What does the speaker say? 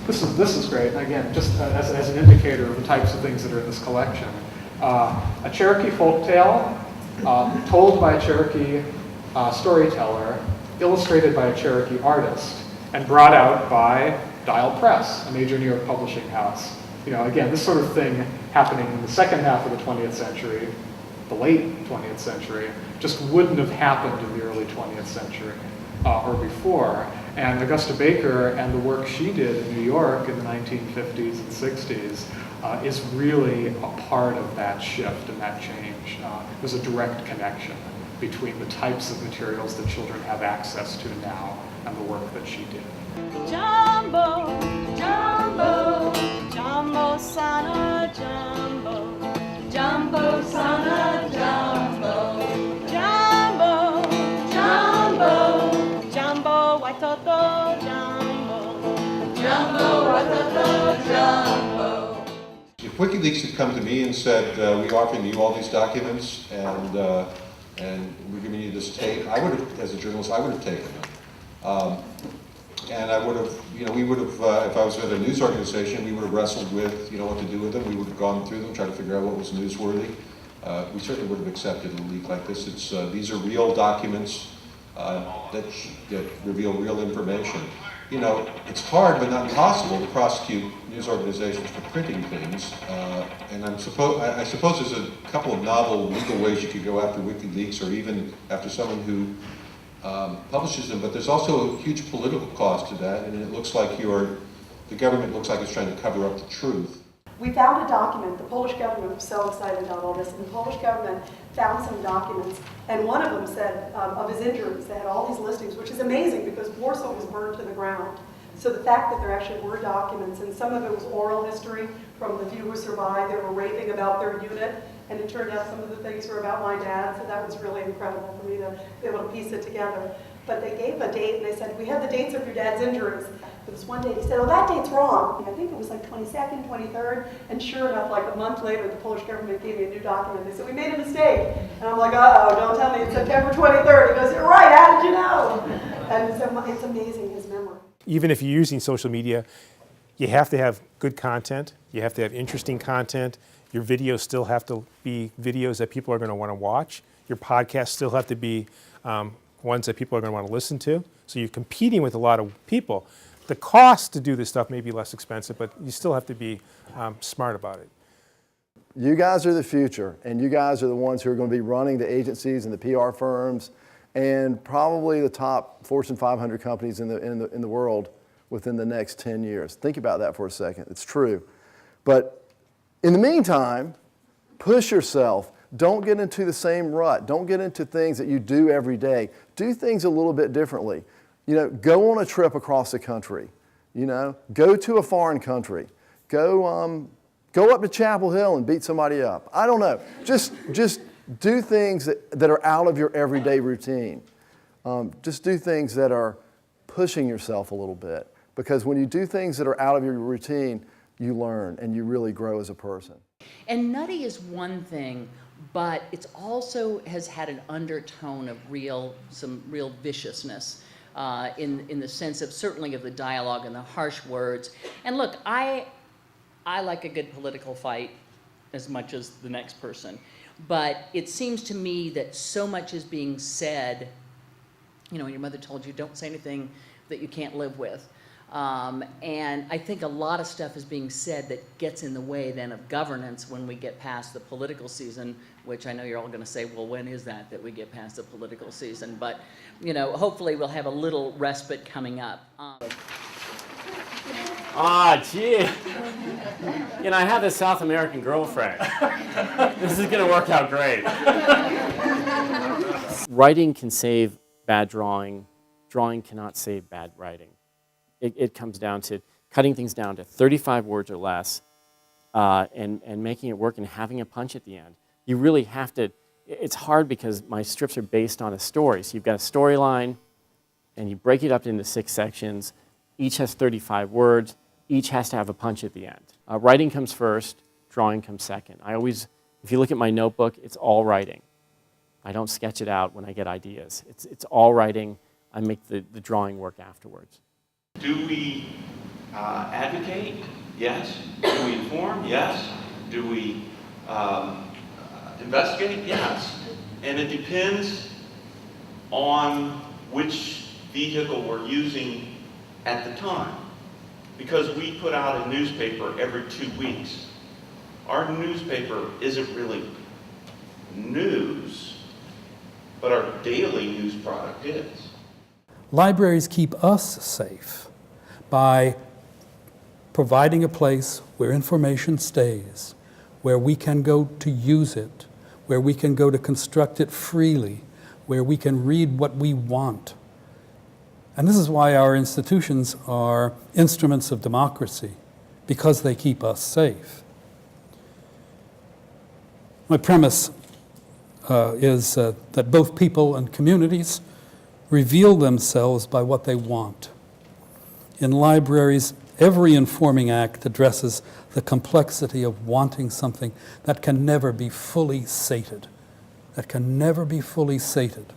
This is great. Again, just as an indicator of the types of things that are in this collection. A Cherokee folktale told by a Cherokee storyteller, illustrated by a Cherokee artist, and brought out by Dial Press, a major New York publishing house. You know, again, this sort of thing happening in the second half of the 20th century, the late 20th century, just wouldn't have happened in the early 20th century or before. And Augusta Baker and the work she did in New York in the 1950s and 60s is really a part of that shift and that change. There's a direct connection between the types of materials that children have access to now and the work that she did. Jumbo, Jumbo, Jumbo, son of Jumbo, Jumbo, son of Jumbo, Jumbo, Jumbo, Jumbo, Waitoto, Jumbo, Jumbo, Waitoto, Jumbo. If WikiLeaks had come to me and said, we offer you all these documents and we're giving you this tape, I would have, as a journalist, I would have taken them. And I would have, we would have, if I was at a news organization, we would have wrestled with, what to do with them. We would have gone through them, tried to figure out what was newsworthy. We certainly would have accepted a leak like this. These are real documents that reveal real information. It's hard but not impossible to prosecute news organizations for printing things. And I suppose there's a couple of novel legal ways you could go after WikiLeaks or even after someone who publishes them, but there's also a huge political cost to that, and it looks like the government looks like it's trying to cover up the truth. We found a document. The Polish government was so excited about all this, and the Polish government found some documents, and one of them said of his injuries, they had all these listings, which is amazing because Warsaw was burned to the ground. So the fact that there actually were documents, and some of it was oral history from the few who survived, they were raving about their unit, and it turned out some of the things were about my dad, so that was really incredible for me to be able to piece it together. But they gave a date, and they said, we have the dates of your dad's injuries. There was one date, he said, oh, that date's wrong. I think it was like 22nd, 23rd, and sure enough, like a month later, the Polish government gave me a new document. They said, we made a mistake. And I'm like, uh-oh, don't tell me it's September 23rd. He goes, you're right, how did you know? And so it's amazing, his memory. Even if you're using social media, you have to have good content, you have to have interesting content, your videos still have to be videos that people are going to want to watch, your podcasts still have to be ones that people are going to want to listen to, so you're competing with a lot of people. The cost to do this stuff may be less expensive, but you still have to be smart about it. You guys are the future, and you guys are the ones who are going to be running the agencies and the PR firms and probably the top Fortune 500 companies in the world within the next 10 years. Think about that for a second. It's true. But in the meantime, push yourself. Don't get into the same rut. Don't get into things that you do every day. Do things a little bit differently. Go on a trip across the country. Go to a foreign country. Go up to Chapel Hill and beat somebody up. I don't know. Just do things that are out of your everyday routine. Just do things that are pushing yourself a little bit. Because when you do things that are out of your routine, you learn and you really grow as a person. And nutty is one thing, but it also has had an undertone of some real viciousness in the sense of certainly of the dialogue and the harsh words. And look, I like a good political fight as much as the next person. But it seems to me that so much is being said, your mother told you don't say anything that you can't live with. And I think a lot of stuff is being said that gets in the way then of governance when we get past the political season, which I know you're all going to say, well, when is that we get past the political season? But, hopefully we'll have a little respite coming up. Gee. I have this South American girlfriend. This is going to work out great. Writing can save bad drawing. Drawing cannot save bad writing. It comes down to cutting things down to 35 words or less and making it work and having a punch at the end. You really have to, it's hard because my strips are based on a story. So you've got a storyline and you break it up into 6 sections. Each has 35 words. Each has to have a punch at the end. Writing comes first, drawing comes second. If you look at my notebook, it's all writing. I don't sketch it out when I get ideas. It's all writing. I make the drawing work afterwards. Do we advocate? Yes. Do we inform? Yes. Do we investigate? Yes. And it depends on which vehicle we're using at the time. Because we put out a newspaper every 2 weeks. Our newspaper isn't really news, but our daily news product is. Libraries keep us safe by providing a place where information stays, where we can go to use it, where we can go to construct it freely, where we can read what we want. And this is why our institutions are instruments of democracy, because they keep us safe. My premise is that both people and communities reveal themselves by what they want. In libraries, every informing act addresses the complexity of wanting something that can never be fully sated, that can never be fully sated.